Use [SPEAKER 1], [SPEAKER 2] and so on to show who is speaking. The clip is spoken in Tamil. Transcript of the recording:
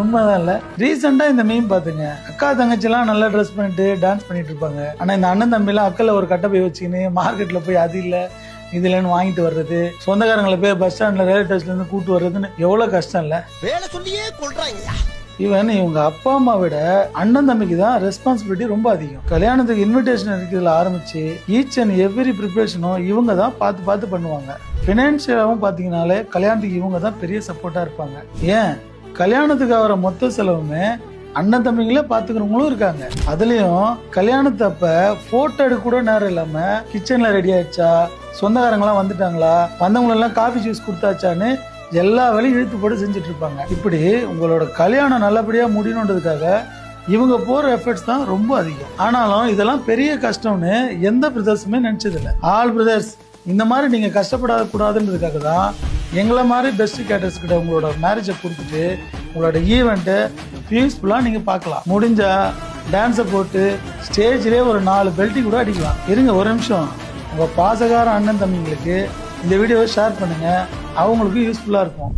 [SPEAKER 1] உண்மைதான் இல்ல. ரீசெண்டா இந்த மீம் பாத்துங்க, அக்கா தங்கச்சி எல்லாம் நல்லா ட்ரெஸ் பண்ணிட்டு டான்ஸ் பண்ணிட்டு இருப்பாங்க. ஆனா இந்த அண்ணன் தம்பி எல்லாம் அக்கல்ல ஒரு கட்டை போய் வச்சுக்கின்னு மார்க்கெட்ல போய் அது இல்ல இது இல்லைன்னு வாங்கிட்டு வர்றது, சொந்தக்காரங்களை போய் பஸ் ஸ்டாண்ட்ல ரயில்வே ஸ்டேஷன்ல இருந்து கூட்டு வர்றதுன்னு எவ்வளவு கஷ்டம் இல்ல.
[SPEAKER 2] வேலை சொல்லியே கொள்றாங்க.
[SPEAKER 1] ஈவன் இவங்க அப்பா அம்மா விட அண்ணன் தம்பிக்கு தான் ரெஸ்பான்சிபிலிட்டி ரொம்ப அதிகம். கல்யாணத்துக்கு இன்விடேஷன் இருக்கிறதுல ஆரம்பிச்சு ஈச் அண்ட் எவ்ரி ப்ரிப்பரேஷனும் இவங்க தான் பார்த்து பண்ணுவாங்க. பினான்சியலாவும் பாத்தீங்கன்னாலே கல்யாணத்துக்கு இவங்க தான் பெரிய சப்போர்ட்டா இருப்பாங்க. ஏன் கல்யாணத்துக்கு ஆகிற மொத்த செலவுமே அண்ணன் தம்பிங்களே பாத்துக்கிறவங்களும் இருக்காங்க. அதுலயும் கல்யாணத்தப்ப போட்டோ எடுக்க கூட நேரம் இல்லாம கிச்சன்ல ரெடி ஆயிடுச்சா, சொந்தக்காரங்களாம் வந்துட்டாங்களா, வந்தவங்க எல்லாம் காஃபி ஜூஸ் கொடுத்தாச்சான்னு எல்லா வேலையும் இழுத்து போட்டு செஞ்சுட்டு இருப்பாங்க. இப்படி உங்களோட கல்யாணம் நல்லபடியா முடியணுன்றதுக்காக இவங்க போற எஃபர்ட்ஸ் தான் ரொம்ப அதிகம். ஆனாலும் இதெல்லாம் பெரிய கஷ்டம்னு எந்த பிரதர்ஸுமே நினைச்சது இல்லை. ஆல் பிரதர்ஸ் இந்த மாதிரி நீங்க கஷ்டப்பட கூடாதுன்றதுக்காக தான் எங்களை மாதிரி பெஸ்ட் கேட்டர்ஸ் கிட்ட உங்களோட மேரேஜை கொடுத்துட்டு உங்களோட ஈவெண்ட்டை பீஸ்ஃபுல்லா நீங்க பார்க்கலாம். முடிஞ்சா டான்ஸை போட்டு ஸ்டேஜ்லேயே ஒரு 4 பெல்ட்டி கூட அடிக்கலாம். இருங்க ஒரு நிமிஷம், உங்க பாசகார அண்ணன் தம்பிங்களுக்கு இந்த வீடியோவை ஷேர் பண்ணுங்க, அவங்களுக்கு யூஸ்ஃபுல்லா இருக்கும்.